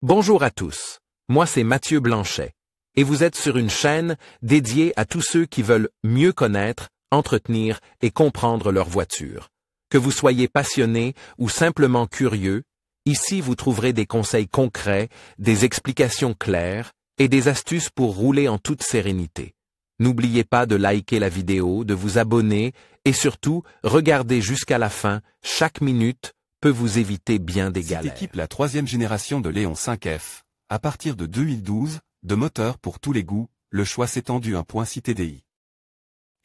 Bonjour à tous, moi c'est Mathieu Blanchet, et vous êtes sur une chaîne dédiée à tous ceux qui veulent mieux connaître, entretenir et comprendre leur voiture. Que vous soyez passionné ou simplement curieux, ici vous trouverez des conseils concrets, des explications claires et des astuces pour rouler en toute sérénité. N'oubliez pas de liker la vidéo, de vous abonner et surtout, regardez jusqu'à la fin, chaque minute peut vous éviter bien des galères. Cette équipe la troisième génération de Léon 5F, à partir de 2012, de moteurs pour tous les goûts, le choix s'est tendu un point TDI.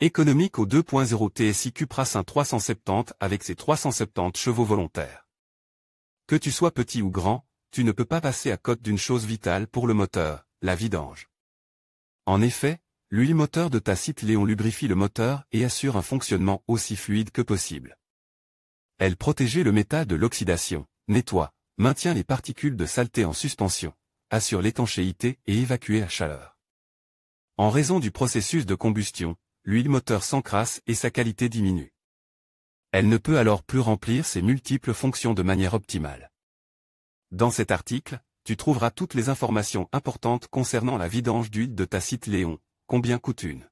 Économique au 2.0 TSI Cupra 370 avec ses 370 chevaux volontaires. Que tu sois petit ou grand, tu ne peux pas passer à côté d'une chose vitale pour le moteur, la vidange. En effet, l'huile moteur de ta Cite Léon lubrifie le moteur et assure un fonctionnement aussi fluide que possible. Elle protège le métal de l'oxydation, nettoie, maintient les particules de saleté en suspension, assure l'étanchéité et évacue la chaleur. En raison du processus de combustion, l'huile moteur s'encrasse et sa qualité diminue. Elle ne peut alors plus remplir ses multiples fonctions de manière optimale. Dans cet article, tu trouveras toutes les informations importantes concernant la vidange d'huile de ta Cite Léon. Combien coûte une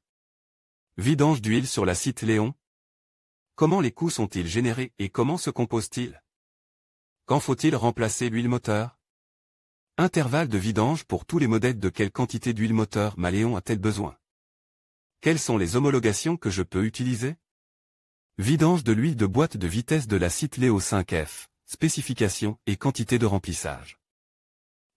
vidange d'huile sur la Cite Léon? Comment les coûts sont-ils générés et comment se compose-t-il? Quand faut-il remplacer l'huile moteur? Intervalle de vidange pour tous les modèles. De quelle quantité d'huile moteur ma Léon a-t-elle besoin? Quelles sont les homologations que je peux utiliser? Vidange de l'huile de boîte de vitesse de la Cite Léon 5F, spécification et quantité de remplissage.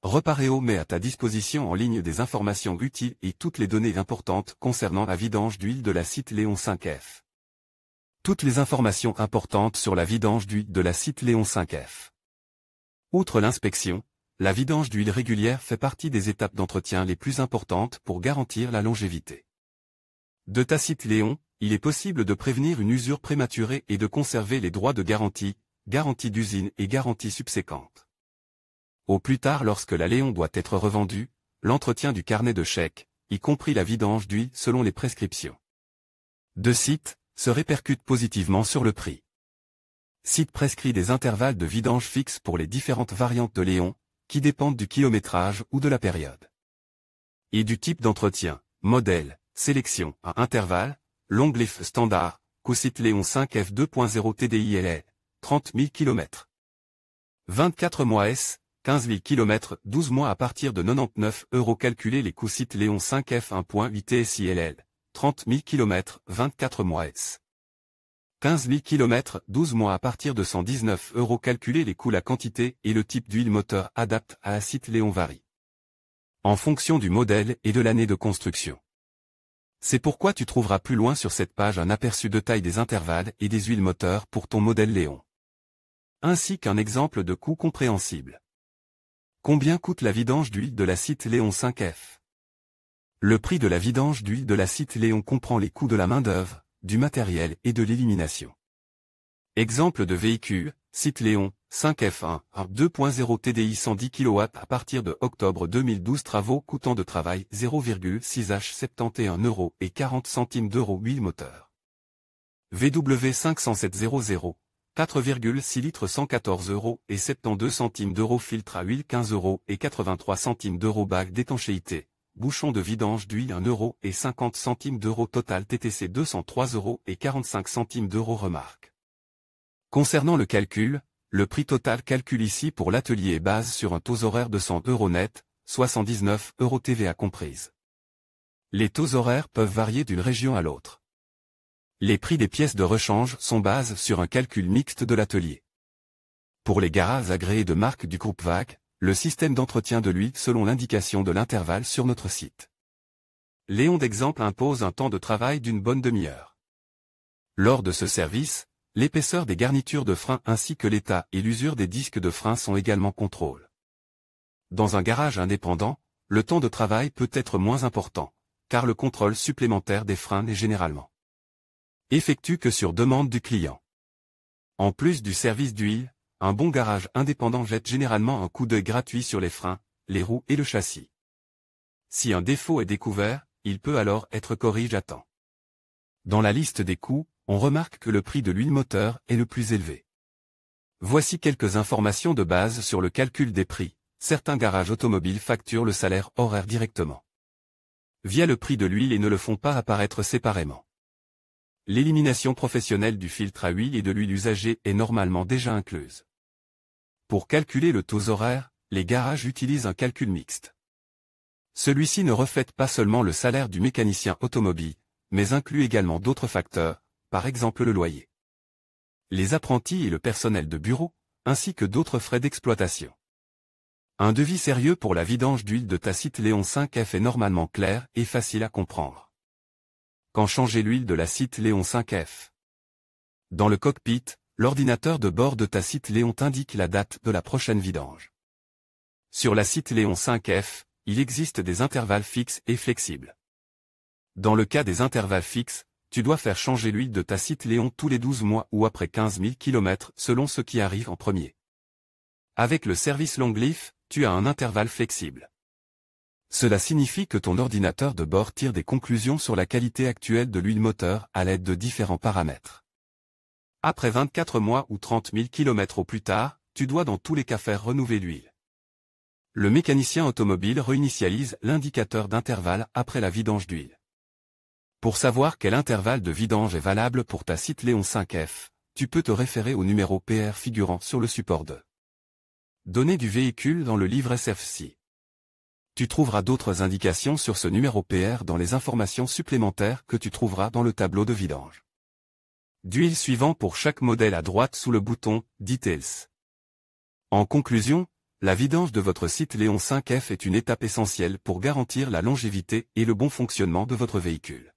Repareo met à ta disposition en ligne des informations utiles et toutes les données importantes concernant la vidange d'huile de la Cite Léon 5F. Toutes les informations importantes sur la vidange d'huile de la Cite Léon 5F. Outre l'inspection, la vidange d'huile régulière fait partie des étapes d'entretien les plus importantes pour garantir la longévité de ta Cite Léon. Il est possible de prévenir une usure prématurée et de conserver les droits de garantie, garantie d'usine et garantie subséquente. Au plus tard, lorsque la Léon doit être revendue, l'entretien du carnet de chèques, y compris la vidange d'huile selon les prescriptions de Cite, se répercute positivement sur le prix. Cite prescrit des intervalles de vidange fixes pour les différentes variantes de Léon, qui dépendent du kilométrage ou de la période. Et du type d'entretien, modèle, sélection, à intervalle, long life standard, coût Cite Léon 5F 2.0 TDI LL, 30 000 km. 24 mois S, 15 000 km, 12 mois à partir de 99 €. Calculer les coûts Cite Léon 5F 1.8 TSI LL, 30 000 km, 24 mois S. 15 000 km, 12 mois à partir de 119 €. Calculer les coûts. La quantité et le type d'huile moteur adapte à la Cite Léon varie en fonction du modèle et de l'année de construction. C'est pourquoi tu trouveras plus loin sur cette page un aperçu de taille des intervalles et des huiles moteurs pour ton modèle Léon, ainsi qu'un exemple de coût compréhensible. Combien coûte la vidange d'huile de la Cite Léon 5F? Le prix de la vidange d'huile de la Cite Léon comprend les coûts de la main-d'œuvre, du matériel et de l'élimination. Exemple de véhicule, Cite Léon, 5F1, 2.0 TDI 110 kW à partir de octobre 2012. Travaux coûtant de travail 0,6 H 71 € et 40 centimes d'euros. Huile moteur VW 507 4,6 litres 114 € et 72 centimes d'euros. Filtre à huile 15 € et 83 centimes d'euros. Bague d'étanchéité, bouchon de vidange d'huile 1 € et 50 centimes d'euros. Total TTC 203 € et 45 centimes d'euros. Remarque concernant le calcul, le prix total calcule ici pour l'atelier est base sur un taux horaire de 100 € net, 79 € TVA comprise. Les taux horaires peuvent varier d'une région à l'autre. Les prix des pièces de rechange sont basés sur un calcul mixte de l'atelier. Pour les garages agréés de marque du groupe VAG, le système d'entretien de l'huile selon l'indication de l'intervalle sur notre site. Léon d'exemple impose un temps de travail d'une bonne demi-heure. Lors de ce service, l'épaisseur des garnitures de frein ainsi que l'état et l'usure des disques de frein sont également contrôlés. Dans un garage indépendant, le temps de travail peut être moins important, car le contrôle supplémentaire des freins n'est généralement effectué que sur demande du client. En plus du service d'huile, un bon garage indépendant jette généralement un coup d'œil gratuit sur les freins, les roues et le châssis. Si un défaut est découvert, il peut alors être corrigé à temps. Dans la liste des coûts, on remarque que le prix de l'huile moteur est le plus élevé. Voici quelques informations de base sur le calcul des prix. certains garages automobiles facturent le salaire horaire directement via le prix de l'huile et ne le font pas apparaître séparément. L'élimination professionnelle du filtre à huile et de l'huile usagée est normalement déjà incluse. Pour calculer le taux horaire, les garages utilisent un calcul mixte. Celui-ci ne reflète pas seulement le salaire du mécanicien automobile, mais inclut également d'autres facteurs, par exemple le loyer, les apprentis et le personnel de bureau, ainsi que d'autres frais d'exploitation. Un devis sérieux pour la vidange d'huile de ta Cite Léon 5F est normalement clair et facile à comprendre. Quand changer l'huile de la Cite Léon 5F? Dans le cockpit, l'ordinateur de bord de ta Cite Léon t'indique la date de la prochaine vidange. Sur la Cite Léon 5F, il existe des intervalles fixes et flexibles. Dans le cas des intervalles fixes, tu dois faire changer l'huile de ta Cite Léon tous les 12 mois ou après 15 000 km selon ce qui arrive en premier. Avec le service Longleaf, tu as un intervalle flexible. Cela signifie que ton ordinateur de bord tire des conclusions sur la qualité actuelle de l'huile moteur à l'aide de différents paramètres. Après 24 mois ou 30 000 km au plus tard, tu dois dans tous les cas faire renouveler l'huile. Le mécanicien automobile réinitialise l'indicateur d'intervalle après la vidange d'huile. Pour savoir quel intervalle de vidange est valable pour ta Cite Léon 5F, tu peux te référer au numéro PR figurant sur le support de données du véhicule dans le livre SFC. Tu trouveras d'autres indications sur ce numéro PR dans les informations supplémentaires que tu trouveras dans le tableau de vidange d'huile suivant pour chaque modèle à droite sous le bouton « Details ». En conclusion, la vidange de votre Cite Léon 5F est une étape essentielle pour garantir la longévité et le bon fonctionnement de votre véhicule.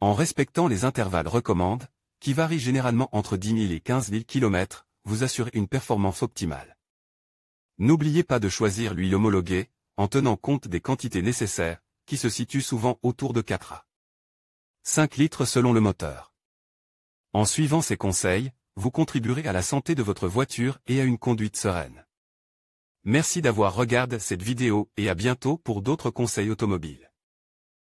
En respectant les intervalles recommandés, qui varient généralement entre 10 000 et 15 000 km, vous assurez une performance optimale. N'oubliez pas de choisir l'huile homologuée, en tenant compte des quantités nécessaires, qui se situent souvent autour de 4 à 5 litres selon le moteur. En suivant ces conseils, vous contribuerez à la santé de votre voiture et à une conduite sereine. Merci d'avoir regardé cette vidéo et à bientôt pour d'autres conseils automobiles.